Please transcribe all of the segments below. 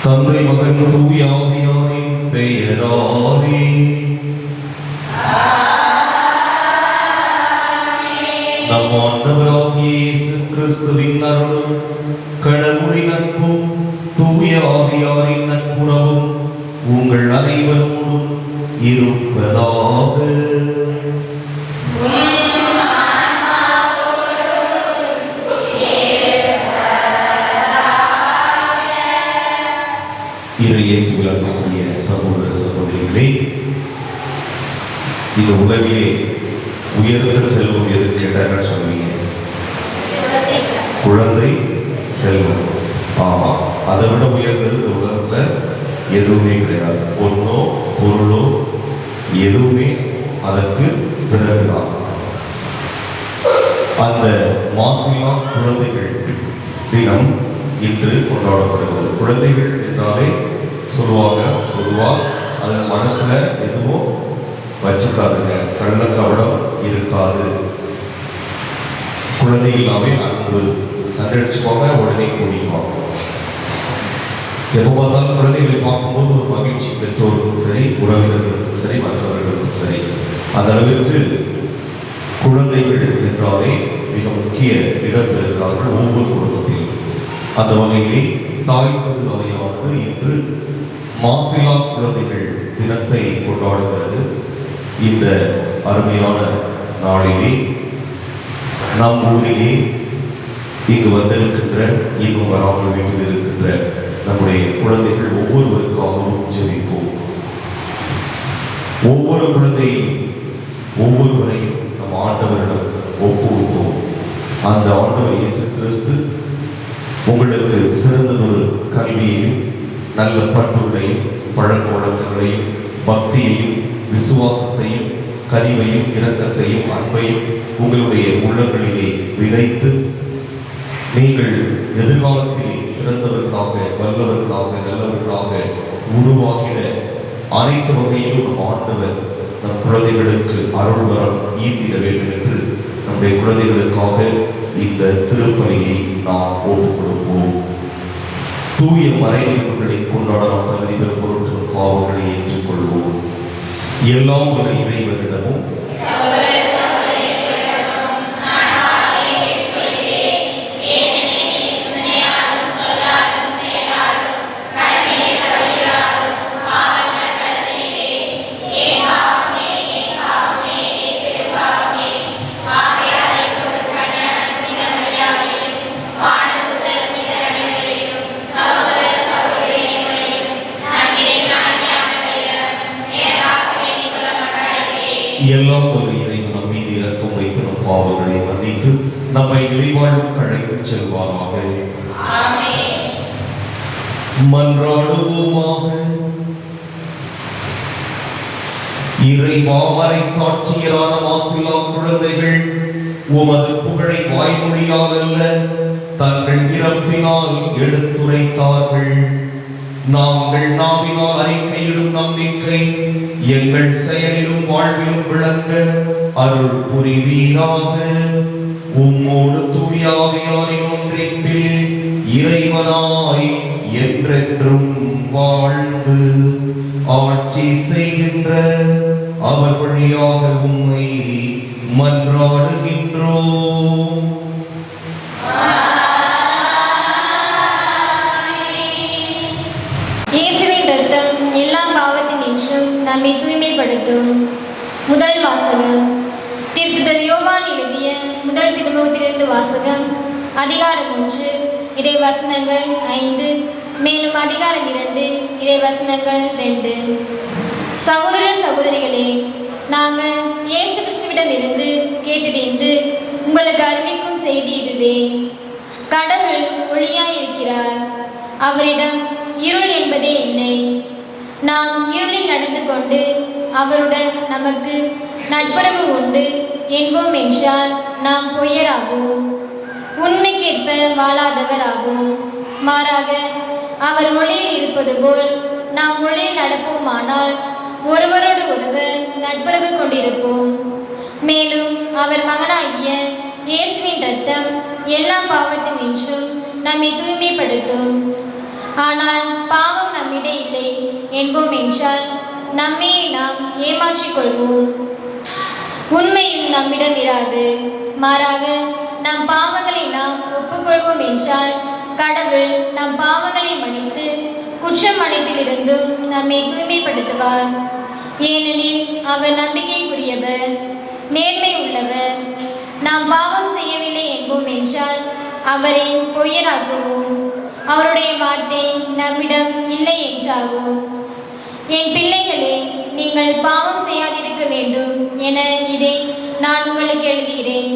தந்தை மகன் தூய ஆவியாரின் பெயராலே நம் ஆண்டவராகிய இயேசு கிறிஸ்துவின் அருளும் கடவுளின் அன்பும் தூய ஆவியாரின் நட்புறவும் உங்கள் அனைவரோடும் இருப்பதாக. இயேசுவில் அன்புக்குரிய சகோதர சகோதரிகளே, இந்த உலகிலே உயர்ந்த செல்வம் எது கேட்டாங்க சொல்லுவீங்க? குழந்தை செல்வம். ஆமா, அதை விட உயர்ந்தது இந்த உலகத்துல எதுவுமே கிடையாது. பொண்ணோ பொருளோ எதுவுமே அதற்கு பிறகுதான். அந்த மாசிலா குழந்தைகள் தினம் இன்று கொண்டாடப்படுகிறது. குழந்தைகள் என்றாலே சொல்லுவாங்க, பொதுவா அது மனசுல எதுவும் வச்சுக்காதுங்க, கள்ள கவடம் இருக்காது. குழந்தைகளாவே அன்பு, சண்டை அடிச்சுப்பாங்க, உடனே கூடிக்குவாங்க. எப்போ பார்த்தாலும் குழந்தைகளை பார்க்கும்போது ஒரு மகிழ்ச்சி, பெற்றோருக்கும் சரி, உறவினர்களுக்கும் சரி, மற்றவர்களுக்கும் சரி. அந்த அளவிற்கு குழந்தைகள் என்றாலே மிக முக்கிய இடம் பெறுகிறார்கள் ஒவ்வொரு குடும்பத்திலும். அந்த வகையிலே தாய் திரு அவையானது இன்று மாசிலா குழந்தைகள் தினத்தை கொண்டாடுகிறது. இந்த அருமையான நாளிலே நம் ஊரிலே இங்கு வந்திருக்கின்ற, இன்னும் வராமல் வீட்டில் இருக்கின்ற நம்முடைய குழந்தைகள் ஒவ்வொருவருக்காகவும் ஜெபிப்போம். ஒவ்வொரு குழந்தையையும் ஒவ்வொருவரையும் நம் ஆண்டவரிடம் ஒப்புவிப்போம். அந்த ஆண்டவர் இயேசு கிறிஸ்து உங்களுக்கு சிறந்ததொரு கல்வியையும், நல்ல பண்புகளையும், பழக்க வழக்கங்களையும், பக்தியையும், விசுவாசத்தையும், கனிவையும், இரக்கத்தையும், அன்பையும் உங்களுடைய உள்ளங்களிலே விதைத்து நீங்கள் எதிர்காலத்திலே சிறந்தவர்களாக, வல்லவர்களாக, நல்லவர்களாக உருவாகிட அனைத்து வகையிலும் நம் ஆண்டவர் நம் குழந்தைகளுக்கு அருள்வரம் ஈந்திட வேண்டும் என்று நம்முடைய குழந்தைகளுக்காக இந்த திருப்பலியை நாம் ஒப்புக் கொடுப்போம். தூய மறைநிகழ்வுகளை கொண்டாட நாம் தகுதி பெறும் பொருட்டு பாவங்களை ஏற்றுக்கொள்வோம். எல்லாம் உள்ள இறைவனிடமும் எல்லாம் ஒரு இறைவன் நம் மீது இரக்கம் வைத்து நம் பாவங்களை மன்னித்து நம்மை நிலைவாழ்வுக்கு அழைத்து செல்வாராக. மன்றாடுவோமாக. இறைவா, மறை சாட்சியரான மாசிலா குழந்தைகள் உமது புகழை வாய்மொழியால் அல்ல, தங்கள் இறப்பினால் எடுத்துரைத்தார்கள். நாங்கள் நாவினால் அறிக்கையிடும் நம்பிக்கை எங்கள் செயலிலும் வாழ்விலும் விளங்க அருள் புரிவீராக. உம்மோடு தூய ஆவியாரின் ஒன்றிப்பில் இறைவனாய் என்றென்றும் வாழ்ந்து ஆட்சி செய்கின்ற அவர் வழியாக உம்மை மன்றாடுகின்றோம். எல்லா பாவத்தின் நின்றும் நம்மை தூய்மைப்படுத்தும். முதல் வாசகம். திருத்துதர் யோவான் எழுதிய முதல் திருமுகத்திலிருந்து வாசகம். அதிகாரம் 1 இறைவசனங்கள் 5, மேலும் அதிகாரம் 2 இறைவசனங்கள் 2. சகோதர சகோதரிகளே, நாங்கள் இயேசு கிறிஸ்துவிடமிருந்து கேட்டறிந்து உங்களுக்கு அறிவிக்கும் செய்தி இதுவே. கடவுள் ஒளியாயிருக்கிறார், அவரிடம் இருள் என்பதே இல்லை. நாம் இருளில் நடந்து கொண்டு அவருடன் நமக்கு நட்புறவு உண்டு என்போம் என்றால் நாம் பொய்யராகும், உண்மைக்கேற்ப வாழாதவர் ஆகும். மாறாக அவர் ஒளியில் இருப்பது போல் நாம் ஒளியில் நடப்போமானால் ஒருவரோடு ஒருவர் நட்புறவு கொண்டிருப்போம். மேலும் அவர் மகனாகிய இயேசுவின் இரத்தம் எல்லா பாவத்தினின்றும் நம்மை தூய்மைப்படுத்தும். ஆனால் பாவம் நம்மிடம் இல்லை என்போம் என்றால் நம்மையே நாம் ஏமாற்றிக் கொள்வோம். உண்மையும் நம்மிடம் இராது. மாறாக நம் பாவங்களை நாம் ஒப்புக்கொள்வோம் என்றால் கடவுள் நம் பாவங்களை மன்னித்து குற்றம் அனைத்திலிருந்தும் நம்மை தூய்மைப்படுத்துவார். ஏனெனில் அவர் நம்பிக்கைக்குரியவர், நேர்மை உள்ளவர். நாம் பாவம் செய்யவில்லை என்போம் என்றால் அவரை பொய்யராக்குவோம், அவருடைய வார்த்தை நம்மிடம் இல்லை என்றாகும். என் பிள்ளைகளே, நீங்கள் பாவம் செய்யாதிருக்க வேண்டும் என இதை நான் உங்களுக்கு எழுதுகிறேன்.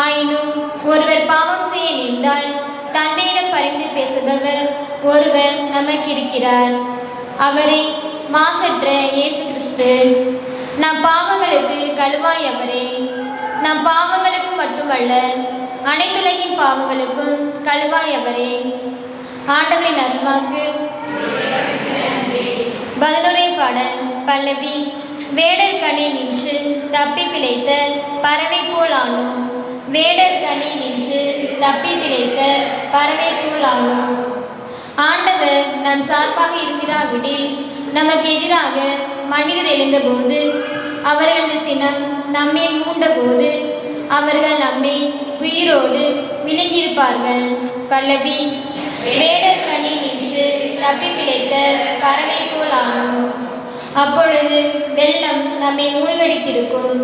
ஆயினும் ஒருவர் பாவம் செய்ய நேர்ந்தால் தந்தையிடம் பரிந்து பேசுபவர் ஒருவர் நமக்கு இருக்கிறார், அவரே மாசற்ற இயேசு கிறிஸ்து. நம் பாவங்களுக்கு கழுவாய் அவரே. நம் பாவங்களுக்கு மட்டுமல்ல, அனைத்துலகின் பாவங்களுக்கும் கழுவாய் அவரே. ஆண்டவரின் அருள்வாக்கு. பதிலுரை பாடல் பல்லவி. வேடர் கனி நின்று தப்பி பிழைத்த பறவை போல் ஆனோம். வேடர் கனி நின்று தப்பி பிழைத்த பறவை போல் ஆனோம். ஆண்டவர் நம் சார்பாக இருக்கிறாவிடில் நமக்கு எதிராக மனிதர் எழுந்தபோது, அவர்களது சினம் நம்மேல் மூண்டபோது அவர்கள் நம்மை உயிரோடு விழுங்கியிருப்பார்கள். பல்லவி. வேடர் கனி நின்று தப்பி பிழைத்த பறவை போல் ஆனோம். அப்பொழுது வெள்ளம் நம்மை மூழ்கடித்திருக்கும்,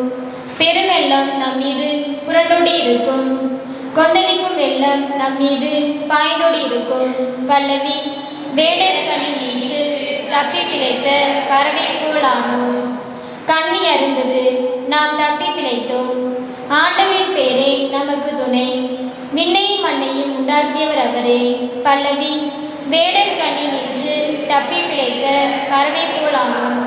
பெருவெள்ளம் நம் மீது புரண்டோடி இருக்கும், கொந்தளிக்கும் வெள்ளம் நம் மீது பாய்ந்தோடி இருக்கும். பல்லவி. வேடர் கனி நின்று தப்பி பிழைத்த பறவை போல் ஆனோம். கண்ணி அருந்தது, நாம் தப்பி பிழைத்தோம். ஆண்டவரின் பேரே நமக்கு துணை. விண்ணையும் மண்ணையும் உண்டாக்கியவர் அவரே. பல்லவி. வேடர் கனி நின்று தப்பி பிழைத்த பறவை போல் ஆனோம்.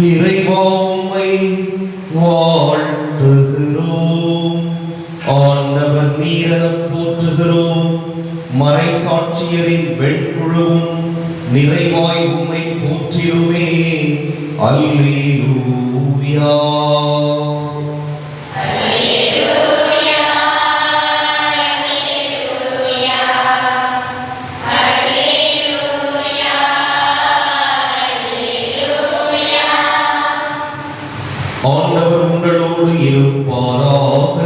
இறைவா உம்மை வாழ்த்துகிறோம். ஆண்டவர் நீரெனப் போற்றுகிறோம். மறைசாட்சியரின் வெண்குழுவும் நிறைவாய் உம்மை போற்றிடுமே. அல்லேலூயா. ஆண்டவர் உங்களோடு இருப்பாராக.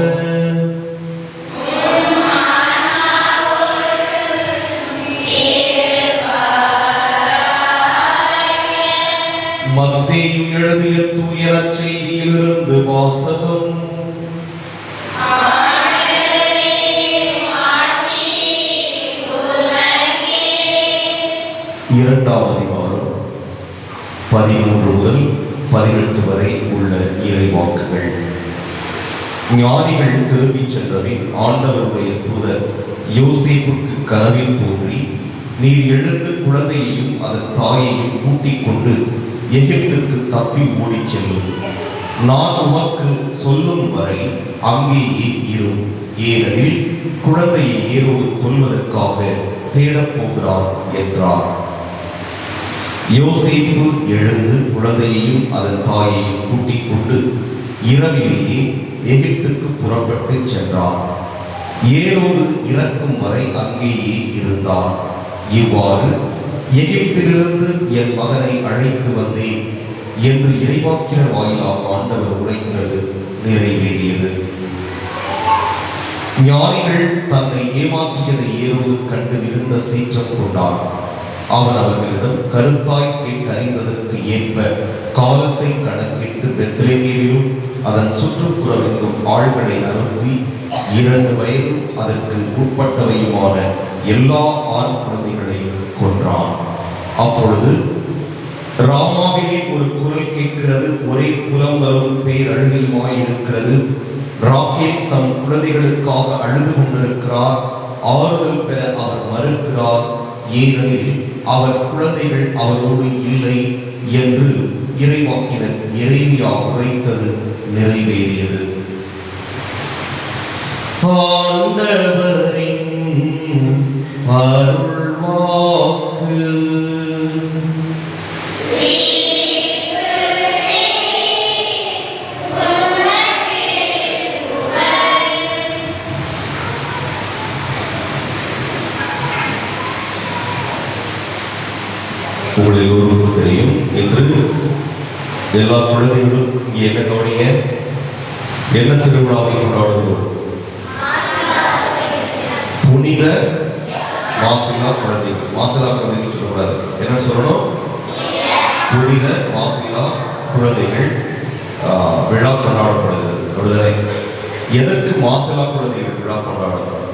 மத்தேயு எழுதிய தூய நற்செய்தியிலிருந்து வாசகம். இரண்டாம் அதிகாரம் 13 முதல் 18 வரை உள்ள இறைவாக்குகள். ஞானிகள் திரும்பிச் சென்றபின் ஆண்டவருடைய தூதர் யோசேப்புக்கு கனவில் தோன்றி, நீர் எழுந்து குழந்தையையும் அதன் தாயையும் கூட்டிக் கொண்டு எகிப்துக்கு தப்பி ஓடிச் செல்லும். நான் உமக்கு சொல்லும் வரை அங்கேயே இரும். ஏனெனில் குழந்தையை ஏரோது கொல்வதற்காக தேடப் போகிறார் என்றார். யோசேப்பு எழுந்து குழந்தையையும் அதன் தாயையும் கூட்டிக் கொண்டு இரவிலேயே எகிப்துக்கு புறப்பட்டு சென்றார். ஏரோது இறக்கும் வரை அங்கேயே இருந்தார். இவ்வாறு எகிப்திலிருந்து என் மகனை அழைத்து வந்தேன் என்று இறைவாக்கினர் வாயிலாக ஆண்டவர் உரைத்தது நிறைவேறியது. ஞானிகள் தன்னை ஏமாற்றியதை ஏரோது கண்டு மிகுந்த சீற்றம் கொண்டார். அவன் அவர்களிடம் கருத்தாய் கேட்டறிந்ததற்கு ஏற்ப காலத்தை கணக்கிட்டு பெத்லகேமிலும் அதன் சுற்றுப்புறமெங்கும் ஆள்களை அனுப்பி 2 வயதும் அதற்கு உட்பட்டவையுமான எல்லா ஆண் குழந்தைகளையும் கொன்றான். அப்பொழுது ராமாவிலே ஒரு குரல் கேட்கிறது, ஒரே புலம்பலும் பேரழுகையுமாயிருக்கிறது. ராக்கேல் தம் குழந்தைகளுக்காக அழுது கொண்டிருக்கிறார். ஆறுதல் பெற அவர் மறுக்கிறார், ஏனெனில் அவர் குழந்தைகள் அவரோடு இல்லை என்று இறைவாக்கினர் எரேமியா உரைத்தது நிறைவேறியது. ஆண்டவரின் அருள்வாக்கு. உங்கள் எல்லோருக்கும் தெரியும் என்று எல்லா குழந்தைகளும் இங்கே என்ன கவனிங்க, என்ன திருவிழாவை கொண்டாடுகிறோம்? புனித மாசிலா குழந்தைகள். மாசிலா குழந்தைகள் சொல்லக்கூடாது, என்ன சொல்லணும்? புனித மாசிலா குழந்தைகள் விழா கொண்டாடப்படுகிறது. விடுதலை. எதற்கு மாசிலா குழந்தைகள் விழா கொண்டாடப்படுறது?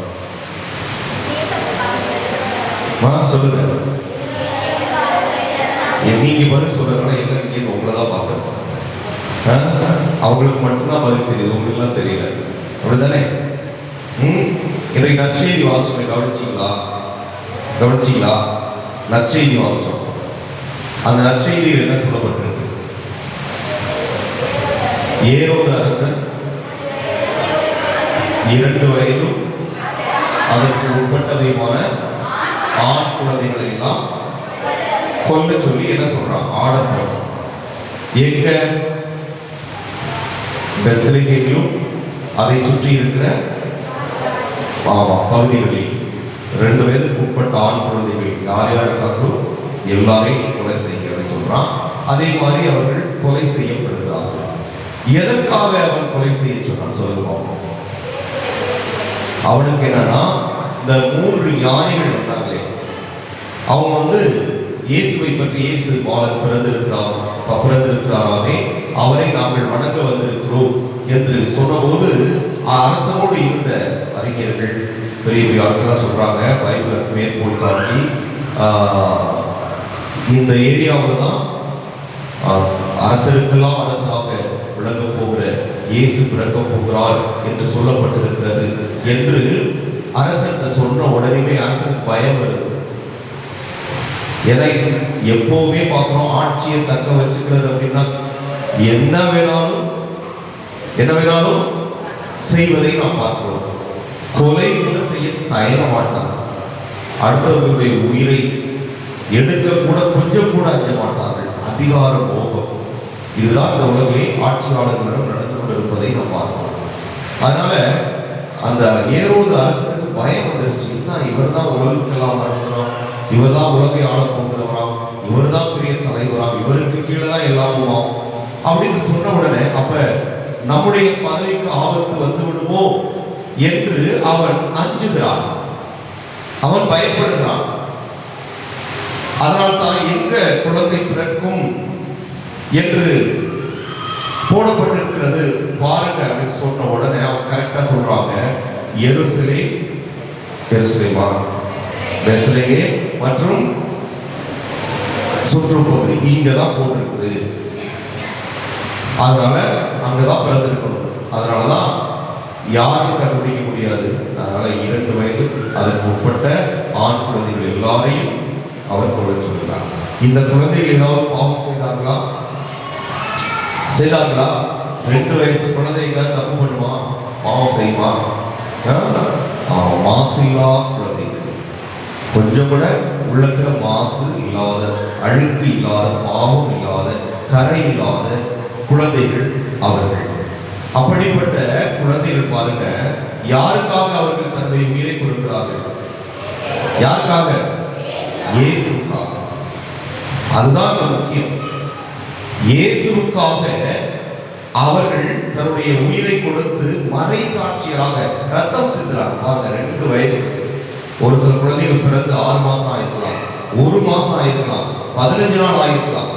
சொல்லுங்க. நீங்க பதில் சொல்றதுனால என்ன இங்கே உங்களை தான் பார்க்கணும். அவங்களுக்கு மட்டும்தான் பதில் தெரியுது, உங்களுக்குலாம் தெரியல. அப்படிதானே? இன்றைக்கு நற்செய்தி வாசிச்சோம், கவனிச்சிங்களா? நற்செய்தி வாசிச்சோம். அந்த நற்செய்தியில் என்ன சொல்லப்பட்டிருக்கு? ஏரோது அரசன் 2 வயதும் அதற்கு உட்பட்டதையுமான ஆண் குழந்தைகளை எல்லாம் கொல்ல சொல்லி என்ன சொல்றான்? ஆர்டர் போட்டான். எங்க? பெத்லகேமிலும் அதை சுற்றி இருக்கிற பகுதிகளில் 2 வயதுக்கு உட்பட்ட ஆண் குழந்தைகள் யார் யார் இருக்காங்களோ எல்லாரையும் கொலை செய்ய சொல்றான். அதே மாதிரி அவர்கள் கொலை செய்யப்படுகிறார்கள். எதற்காக அவன் கொலை செய்ய சொன்னான் சொல்லுவாங்க? அவனுக்கு என்னன்னா, இந்த 3 ஞானிகள் வந்தாங்களே, அவங்க இயேசுவை பற்றி, இயேசு பாலன் பிறந்திருக்கிறாராமே, அவரை நாங்கள் வணங்க வந்திருக்கிறோம் என்று சொன்னபோது அரசனோடு இருந்த அறிஞர்கள் பெரிய பெரிய ஆட்களாக சொல்றாங்க, பைபிள் மேற்கோள் காட்டி இந்த ஏரியாவில் தான் அரசருக்கெல்லாம் அரசாக விளங்க போகிற இயேசு பிறக்க போகிறார் என்று சொல்லப்பட்டிருக்கிறது என்று அரசன் சொன்ன உடனே அரசனுக்கு பயம் வருது. ஏன்னா எப்பவுமே பார்க்கிறோம், ஆட்சியை தக்க வச்சுக்கிறது அப்படின்னா என்ன வேணாலும் செய்வதை நாம் பார்க்கிறோம். கொலை கூட செய்ய தயங்க மாட்டாங்க. அடுத்தவர்களுடைய உயிரை எடுக்க கூட கொஞ்சம் கூட அஞ்ச மாட்டார்கள். அதிகார மோகம் இதுதான் இந்த உலகிலே ஆட்சியாளர்களிடம் நடந்து கொண்டிருப்பதை நாம் பார்க்கிறோம். அதனால அந்த ஏரோது அரசனுக்கு பயம் வந்துருச்சு. இவர் தான் உலகத்துக்கெல்லாம் அரசனா, இவர் தான் உலகை ஆள போகிறவராம், இவர் தான் பெரிய தலைவராம், இவருக்கு கீழே தான் எல்லாமுமா அப்படின்னு சொன்ன உடனே அப்ப நம்முடைய பதவிக்கு ஆபத்து வந்து விடுமோ என்று அவன் அஞ்சுகிறான், அவன் பயப்படுகிறான். அதனால்தான் எங்க குழந்தை பிறக்கும் என்று போடப்பட்டிருக்கிறது பாருங்க அப்படின்னு சொன்ன உடனே அவன் கரெக்டா சொல்றாங்க, எருசலேமா, பெத்லகேம் மற்றும் சுற்றுப்பகுதி இங்கதான் போட்டிருக்குது. அதனால அங்கதான் பிறந்திருக்கணும். அதனாலதான் யாரும் கண்டுபிடிக்க முடியாது. அதனால 2 வயது அதற்கு உட்பட்ட ஆண் குழந்தைகள் எல்லாரையும் அவன் கொள்ள சொல்கிறான். இந்த குழந்தைகள் ஏதாவது பாவம் செய்தார்களா? 2 வயசு குழந்தைங்க தப்பு பண்ணுவான், பாவம் செய்வான். மாசில்லா குழந்தைகள், கொஞ்சம் கூட உள்ளத்துல மாசு இல்லாத, அழுக்கு இல்லாத, பாவம் இல்லாத, கரை இல்லாத குழந்தைகள் அவர்கள். அப்படிப்பட்ட குழந்தைகள் பாருங்க, யாருக்காக அவர்கள் தன்னுடைய உயிரை கொடுக்கிறார்கள்? யாருக்காக? இயேசுக்காக. அதுதான் முக்கியம். இயேசுக்காக அவர்கள் தன்னுடைய உயிரை கொடுத்து மறை சாட்சியாக ரத்தம் சிந்துறாங்க. பாருங்க, 2 வயசு. ஒரு சில குழந்தைகள் பிறந்து 6 மாசம் ஆயிருக்கலாம், 1 மாசம் ஆயிருக்கலாம், 15 நாள் ஆயிருக்கலாம்,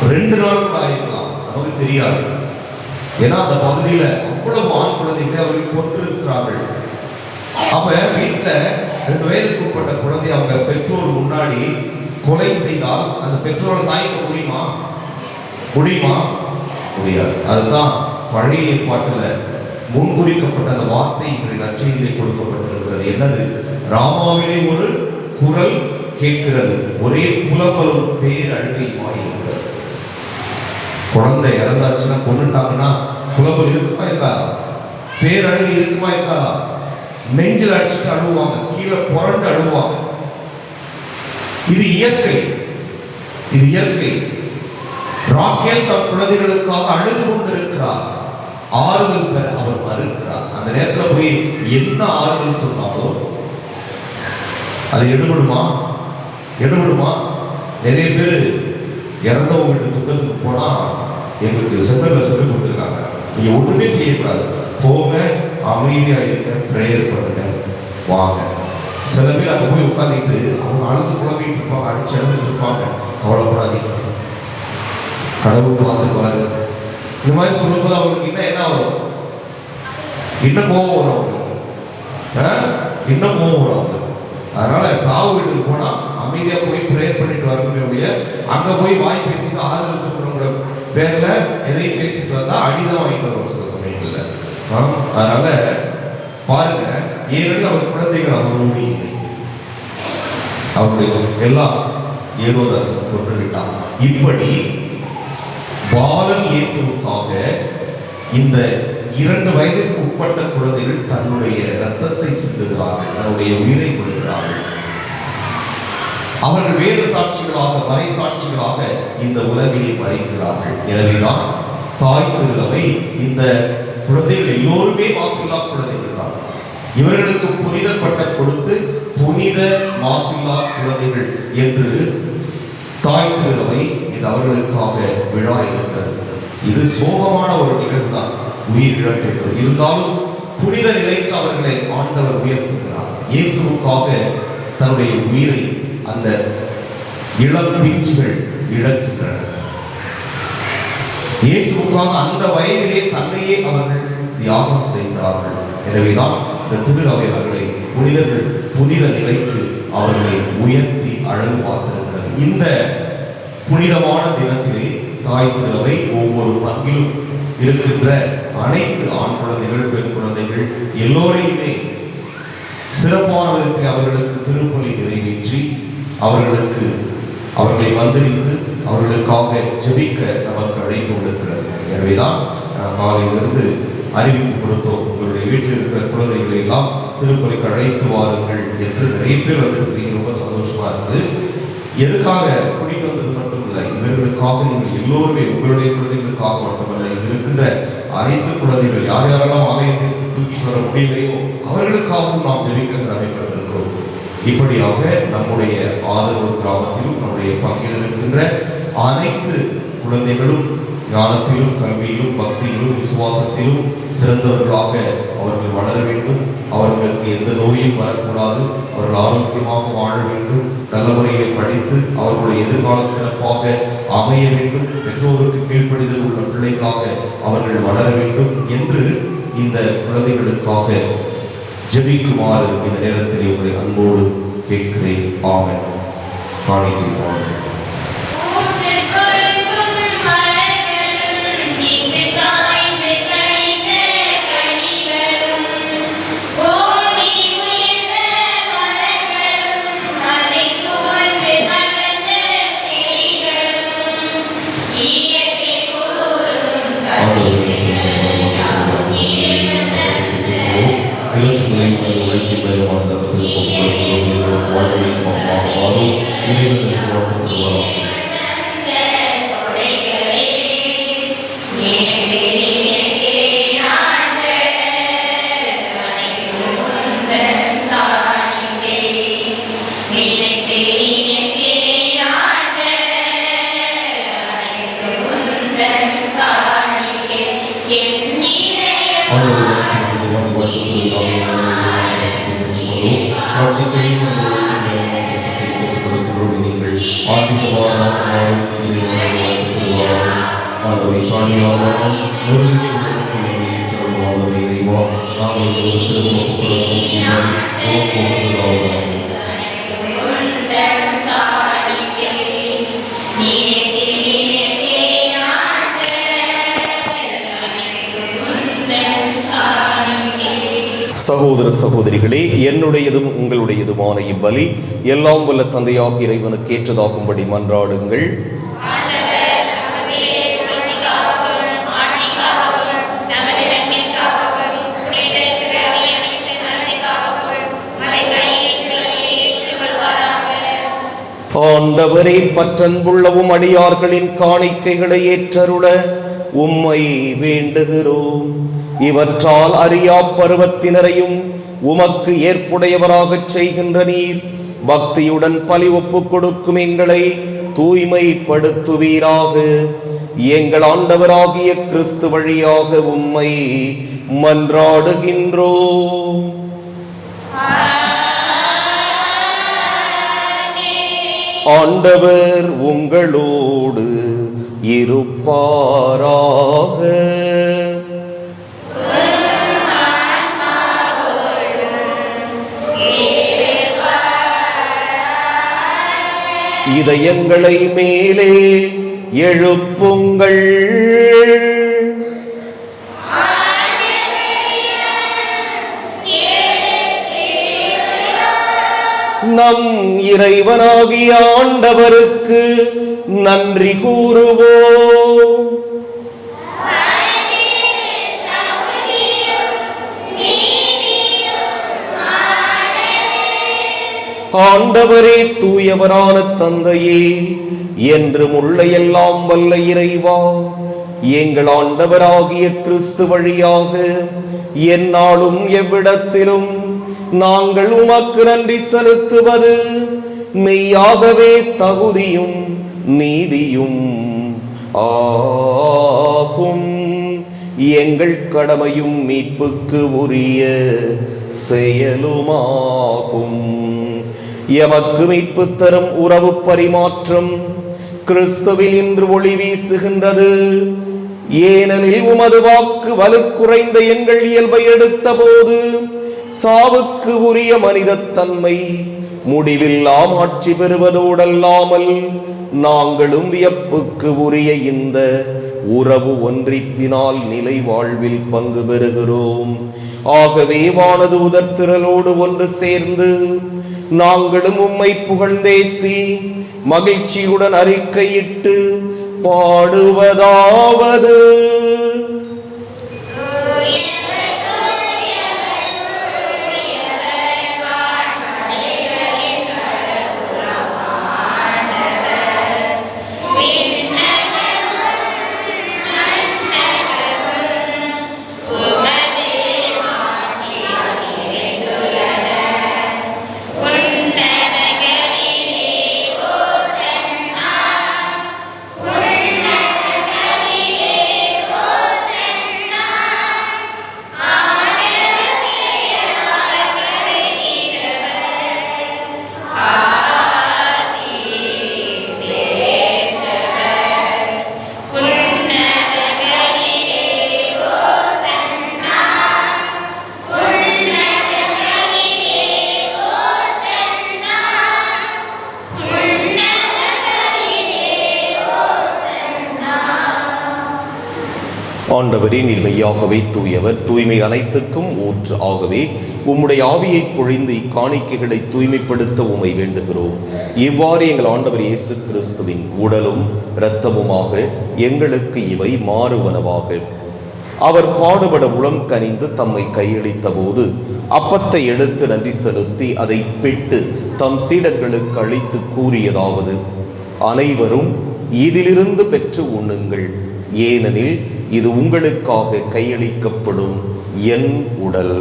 2 நாள் கூட ஆயிருக்கலாம், நமக்கு தெரியாது. ஏன்னா அந்த பகுதியில அவ்வளவு ஆண் குழந்தைகளை அவர்கள் கொன்று இருக்கிறார்கள். அப்ப வீட்டுல 2 வயதுக்கு உட்பட்ட குழந்தை அவங்க பெற்றோர் முன்னாடி கொலை செய்தால் அந்த பெற்றோரை தாய்க்க முடியுமா? முடியாது. அதுதான் பழைய ஏற்பாட்டுல முன்குறிக்கப்பட்ட அந்த வார்த்தை இன்று நற்செய்தியிலே கொடுக்கப்பட்டிருக்கிறது. என்னது? ராமாவிலே ஒரு குரல் கேட்கிறது, ஒரே புலம்பலும் பேரழுகையுமாயிருக்கிறது. குழந்தை இறந்தாச்சுன்னா, கொண்டுட்டாங்கன்னா புலம்பல் இருக்குமா இருக்காதா? பேரழுகை இருக்குமா இருக்காதா? நெஞ்சில் அடிச்சுட்டு அழுவாங்க, கீழே கீழே புரண்டு அழுவாங்க. இது இயற்கை, இது இயற்கை. ராக்கேல் தன் குழந்தைகளுக்காக அழுது கொண்டிருக்கிறார். ஆறுதல் பெற அவர் மறுக்கிறார். அந்த நேரத்தில் போய் என்ன ஆறுதல் சொன்னாலும் அது எடுபடுமா? எடுபடுமா? நிறைய பேர் இறந்தவங்க வீட்டு துக்கத்துக்கு போனா எங்களுக்கு சென்டர்ல சொல்லி கொடுத்துருக்காங்க, நீங்க ஒண்ணுமே செய்யக்கூடாது, போங்க, அமைதியா இருங்க, பிரேயர் பண்ணுங்க, வாங்க. சில பேர் அங்க போய் உட்காந்துட்டு அவங்க அழுது புலம்பிட்டு இருப்பாங்க, அடிச்சு அழுதுட்டு இருப்பாங்க. கவலைப்படாதீங்க, கடவுள் பார்த்துக்குவாரு. இந்த மாதிரி சொல்லும்போது அவங்களுக்கு என்ன வரும்? இன்னும் கோபம் வரும் அவங்களுக்கு, இன்னும் கோபம் வரும் அவங்களுக்கு. அதனால சாவு வீட்டுக்கு போனா அமைதியா போய் பிரேயர் பண்ணிட்டு வரணுமே, அங்க போய் வாய் பேசிட்டு ஆறுதல் சொல்லணுங்கிற பேர்ல எதையும் பேசிட்டு வந்தா அடிதான் வாங்கிட்டு வரும் சில சமயங்கள்ல. அதனால பாருங்க, ஏனெனில் அவர் குழந்தைகள் அவரோடு இல்லை, அவருடைய எல்லாம் ஏரோதரசன் கொண்டு விட்டான். இப்படி பாலன் இயேசுவுக்காக இந்த 2 வயதிற்கு உட்பட்ட குழந்தைகள் தன்னுடைய இரத்தத்தை சிந்துகிறார்கள், தன்னுடைய உயிரை கொடுக்கிறார்கள். அவர்கள் வேத சாட்சிகளாக, மறை சாட்சிகளாக இந்த உலகிலே மறிக்கிறார்கள். எனவேதான் தாய் திருவை இந்த குழந்தைகள் எல்லோருமே மாசில்லா குழந்தைகள் தான். இவர்களுக்கு புனித பட்டம் கொடுத்து புனித மாசில்லா குழந்தைகள் என்று தாய் திருவை இது அவர்களுக்காக விழா எடுக்கிறது. இது சோகமான ஒரு நிகழ்வு தான், உயிர் இழப்பு. இருந்தாலும் புனித நிலைக்கு அவர்களை ஆண்டவர் உயர்த்துகிறார். இயேசுவுக்காக தன்னுடைய உயிரை அந்த இளம் பிஞ்சுகள் இழக்கின்றன. இயேசுவுக்காக அந்த வயதிலே தன்னையே அவர்கள் தியாகம் செய்கிறார்கள். எனவேதான் இந்த திரு அவை அவர்களை புனிதர்கள் புனித நிலைக்கு அவர்களை உயர்த்தி அழகு பார்த்திருக்கிறது. இந்த புனிதமான தினத்திலே தாய் திரு அவை ஒவ்வொரு பங்கிலும் இருக்கின்ற அனைத்து ஆண் குழந்தைகள், பெண் குழந்தைகள் எல்லோரையுமே சிறப்பான விதத்தில் அவர்களுக்கு திருப்பலி நிறைவேற்றி அவர்களை வந்தளித்து அவர்களுக்காக ஜெபிக்க நமக்கு அழைப்பு கொடுக்கிறது. எனவேதான் காலையிலிருந்து அறிவிப்பு கொடுத்தோம், உங்களுடைய வீட்டில் இருக்கிற குழந்தைகளை எல்லாம் திருப்பலிக்கு அழைத்து வாருங்கள் என்று. நிறைய பேர் வந்திருக்கிறீங்க, ரொம்ப சந்தோஷமா இருக்கு. எதுக்காக கூட்டிட்டு வந்தது மட்டும் இல்லை, இவர்களுக்காக நீங்கள் எல்லோருமே, உங்களுடைய குழந்தைகளுக்காக மட்டுமல்ல, இது இருக்கின்ற அனைத்து குழந்தைகள் யார் யாரெல்லாம் ஆலயத்திற்கு தூக்கிட்டு வர முடியலையோ அவர்களுக்காகவும் நாம் ஜெபிக்க கடமைப்பட்டிருக்கிறோம். இப்படியாக நம்முடைய ஆதரவு கிராமத்திலும் நம்முடைய பங்கில் இருக்கின்ற அனைத்து குழந்தைகளும் ஞானத்திலும், கல்வியிலும், பக்தியிலும், விசுவாசத்திலும் சிறந்தவர்களாக அவர்கள் வளர வேண்டும். அவர்களுக்கு எந்த நோயும் வரக்கூடாது. அவர்கள் ஆரோக்கியமாக வாழ வேண்டும். நல்ல முறையில் படித்து அவர்களுடைய எதிர்காலம் சிறப்பாக அமைய வேண்டும். பெற்றோருக்கு கீழ்ப்படிதல் உள்ள பிள்ளைகளாக அவர்கள் வளர வேண்டும் என்று இந்த குழந்தைகளுக்காக ஜெபிக்குமாறு இந்த நேரத்தில் உங்களை அன்போடு கேட்கிறேன். ஆமென். காணிக்கை பாடுங்கள். சகோதர சகோதரிகளே, என்னுடையதும் உங்களுடையதுமான இப்பலி எல்லாம் வல்ல தந்தையாக இறைவனுக்கு ஏற்றதாகும்படி மன்றாடுங்கள். ஆண்டவரே, பற்றன்புள்ளவும் அடியார்களின் காணிக்கைகளை ஏற்றருள உம்மை வேண்டுகிறோம். இவற்றால் அறியா பருவத்தினரையும் உமக்கு ஏற்புடையவராகச் செய்கின்ற நீர் பக்தியுடன் பலி ஒப்புக் கொடுக்கும் எங்களை தூய்மைப்படுத்துவீராக. எங்கள் ஆண்டவராகிய கிறிஸ்து வழியாக உம்மை மன்றாடுகின்றோம். ஆண்டவர் உங்களோடு இருப்பாராக. இதயங்களை மேலே எழுப்புங்கள். நம் இறைவனாகிய ஆண்டவருக்கு நன்றி கூறுவோம். ஆண்டவரே, தூயவரான தந்தையே, என்றும் உள்ள எல்லாம் வல்ல இறைவா, எங்கள் ஆண்டவராகிய கிறிஸ்து வழியாக எந்நாளும் எவ்விடத்திலும் நாங்கள் உமக்கு நன்றி செலுத்துவது மெய்யாகவே தகுதியும் நீதியும் ஆகும். எங்கள் கடமையும் மீட்புக்கு உரிய செயலுமாகும். எமக்கு மீட்பு தரும் உறவு பரிமாற்றம் கிறிஸ்துவில் இன்று ஒளி வீசுகின்றது. ஏனெனில் உமது வாக்கு வலுக்குறைந்த எங்கள் இயல்பை எடுத்த போது சாவுக்கு உரிய மனிதத்தன்மை முடிவில்லாம் ஆட்சி பெறுவதோடல்லாமல் நாங்களும் வியப்புக்கு உரிய இந்த உறவு ஒன்றிப்பினால் நிலை வாழ்வில் பங்கு பெறுகிறோம். ஆகவே வானதூதர் திரளோடு ஒன்று சேர்ந்து நாங்களும் உம்மை புகழ்ந்தேத்தி மகிழ்ச்சியுடன் அறிக்கையிட்டு பாடுவதாவது: ஆண்டவரே, நீர் மெய்யாகவே தூயவர், தூய்மை அனைத்துக்கும் ஊற்று. ஆகவே உம்முடைய ஆவியை பொழிந்து இக்காணிக்கைகளை தூய்மைப்படுத்த உம்மை வேண்டுகிறோம். இவ்வாறு எங்கள் ஆண்டவர் இயேசு கிறிஸ்துவின் உடலும் இரத்தமுமாக எங்களுக்கு இவை மாறுவனவாக. அவர் பாடுபட உளம் கனிந்து தம்மை கையளித்த போது அப்பத்தை எடுத்து நன்றி செலுத்தி அதை பிட்டு தம் சீடர்களுக்கு அளித்து கூறியதாவது: அனைவரும் இதிலிருந்து பெற்று உண்ணுங்கள், ஏனெனில் இது உங்களுக்காக கையளிக்கப்படும் என் உடல்.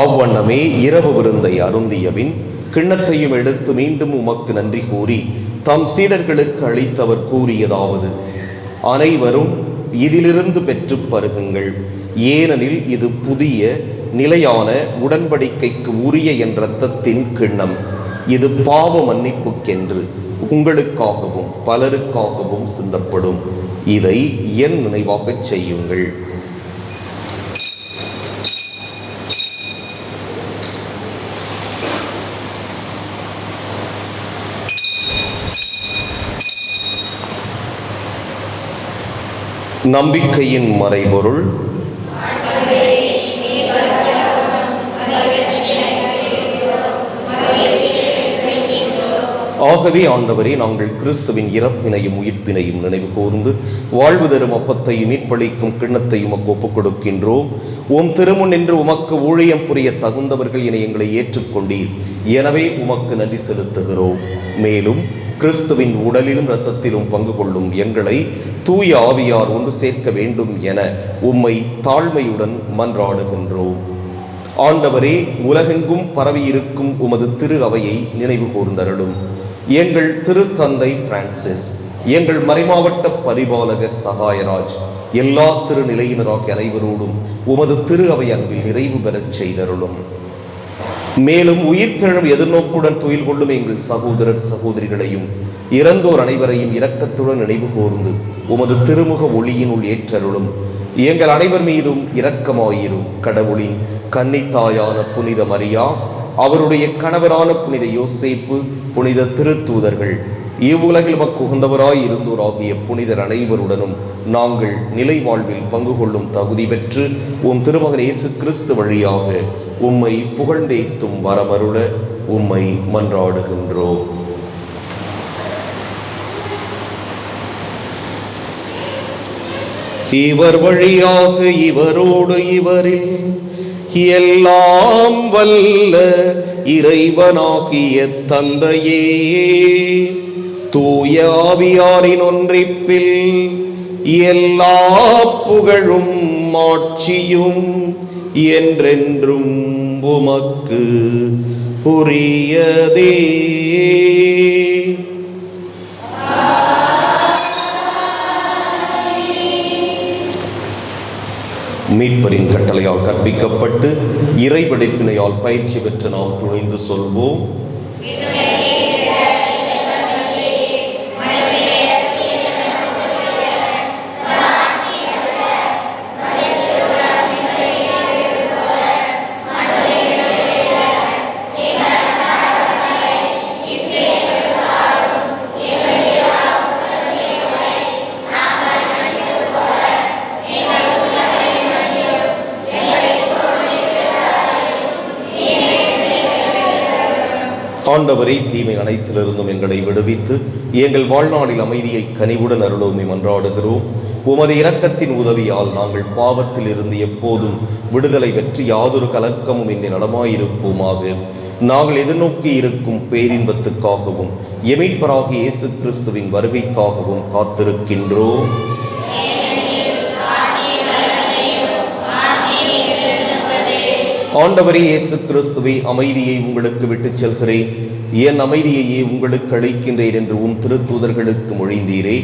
அவ்வண்ணமே இரவு விருந்தை அருந்தியபின் கிண்ணத்தையும் எடுத்து மீண்டும் உமக்கு நன்றி கூறி தம் சீடர்களுக்கு அளித்தவர் கூறியதாவது: அனைவரும் இதிலிருந்து பெற்று பருகுங்கள், ஏனெனில் இது புதிய நிலையான உடன்படிக்கைக்கு உரிய என் இரத்தத்தின் கிண்ணம். இது பாவ மன்னிப்புக்கென்று உங்களுக்காகவும் பலருக்காகவும் சிந்தப்படும். இதை என் நினைவாகச் செய்யுங்கள். நம்பிக்கையின் மறைபொருள். ஆகவே ஆண்டவரே, நாங்கள் கிறிஸ்துவின் இறப்பினையும் உயிர்ப்பினையும் நினைவு கூர்ந்து வாழ்வு தரும் அப்பத்தையும் மீட்பளிக்கும் கிண்ணத்தையும் உமக்கு ஒப்புக் கொடுக்கின்றோம். உம் திருமுன் நின்று உமக்கு ஊழியம் புரிய தகுந்தவர்கள் என எங்களை ஏற்றுக்கொண்டீர். எனவே உமக்கு நன்றி செலுத்துகிறோம். மேலும் கிறிஸ்துவின் உடலிலும் இரத்தத்திலும் பங்கு கொள்ளும் எங்களை தூய ஆவியார் ஒன்று சேர்க்க வேண்டும் என உம்மை தாழ்மையுடன் மன்றாடுகின்றோம். ஆண்டவரே, உலகெங்கும் பரவியிருக்கும் உமது திரு அவையை நினைவு கூர்ந்தருளும். எங்கள் திருத்தந்தை பிரான்சிஸ், எங்கள் மறைமாவட்ட பரிபாலகர் சகாயராஜ், எல்லா திருநிலையினராகிய அனைவரோடும் உமது திரு அவை அன்பில் நிறைவு பெறச் செய்தருளும். மேலும் உயிர்த்தெழும் எதிர்நோக்குடன் துயில் கொள்ளும் எங்கள் சகோதரர் சகோதரிகளையும் இறந்தோர் அனைவரையும் இரக்கத்துடன் நினைவு கூர்ந்து உமது திருமுக ஒளியினுள் ஏற்றருளும். எங்கள் அனைவர் மீதும் இரக்கமாயிரும். கடவுளின் கன்னித்தாயான புனித மரியா, அவருடைய கணவரான புனித யோசேப்பு, புனித திருத்தூதர்கள், இவ்வுலகில் மக்கு உகந்தவராய் இருந்தோராகிய புனிதர் அனைவருடனும் நாங்கள் நிலை வாழ்வில் பங்கு கொள்ளும் தகுதி பெற்று உம் திருமகன் இயேசு கிறிஸ்து வழியாக உம்மை புகழ்ந்தேத்தும் வரமருள உம்மை மன்றாடுகின்றோம். இவர் வழியாக இவரோடு இவரில் எல்லாம் வல்ல இறைவனாகிய தந்தையே, தூய ஆவியாரின் ஒன்றிப்பில் எல்லா புகழும் மாட்சியும் என்றென்றும் உமக்கு உரியதே. மீட்பரின் கட்டளையால் கற்பிக்கப்பட்டு இறைபடைப்பினையால் பயிற்சி பெற்று நாம் துணிந்து சொல்வோம். ஆண்டவரே, தீமை அனைத்திலிருந்தும் எங்களை விடுவித்து எங்கள் வாழ்நாளில் அமைதியை கனிவுடன் அருளோமை மன்றாடுகிறோம். உமது இரக்கத்தின் உதவியால் நாங்கள் பாவத்தில் இருந்து எப்போதும் விடுதலை பெற்று யாதொரு கலக்கமும் இன்றி நலமாயிருப்போமாக. நாங்கள் எதிர்நோக்கி இருக்கும் பேரின்பத்துக்காகவும் எமீட்பராகிய இயேசு கிறிஸ்துவின் வருகைக்காகவும் காத்திருக்கின்றோம். ஆண்டவரே இயேசு கிறிஸ்துவே, அமைதியை உங்களுக்கு விட்டுச் செல்கிறேன், என் அமைதியையே உங்களுக்கு அளிக்கின்றேன் என்று உம் திருத்தூதர்களுக்கு மொழிந்தீரே.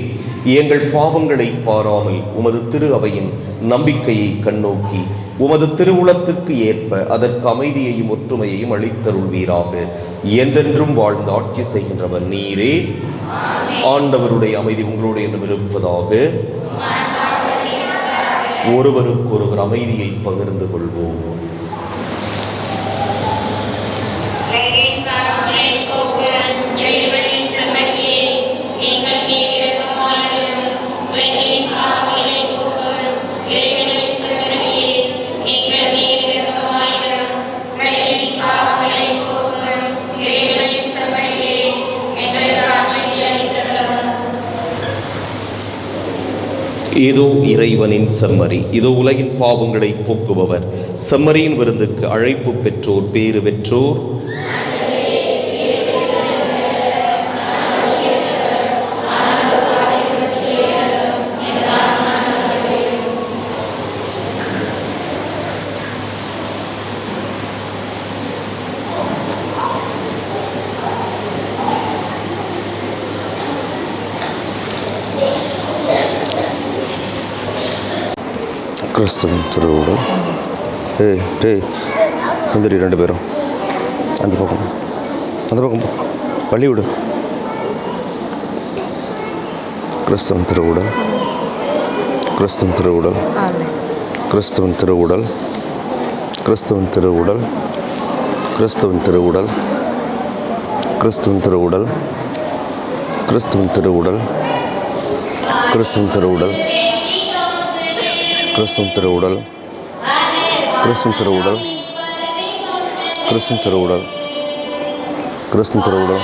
எங்கள் பாவங்களை பாராமல் உமது திரு அவையின் நம்பிக்கையை கண்ணோக்கி உமது திருவுளத்துக்கு ஏற்ப அதற்கு அமைதியையும் ஒற்றுமையையும் அளித்தருள்வீராக. என்றென்றும் வாழ்ந்து ஆட்சி செய்கின்றவர் நீரே. ஆண்டவருடைய அமைதி உங்களோடு என்றும் இருப்பதாக. ஒருவருக்கொருவர் அமைதியை பகிர்ந்து கொள்வோம். இதோ இறைவனின் செம்மறி, இதோ உலகின் பாவங்களை போக்குபவர். செம்மறியின் விருந்துக்கு அழைப்பு பெற்றோர் பேறு பெற்றோர். கிறிஸ்துவின் திருவுடல். எந்திரி, ரெண்டு பேரும் அந்த பக்கம் வழி விடு. கிறிஸ்துவின் திருவுடல், கிறிஸ்துவின் திருவுடல், கிறிஸ்துவின் திருவுடல், கிறிஸ்துவின் திருவுடல், கிறிஸ்துவின் திருவுடல், கிறிஸ்துவின் திருவுடல், கிறிஸ்துவின் திருவுடல், கிறிஸ்துவின் திருவுடல், கிறிஸ்துவின் திருவுடல், கிறிஸ்துவின் திருவுடல், கிறிஸ்துவின் திருவுடல், கிறிஸ்துவின் திருவுடல்,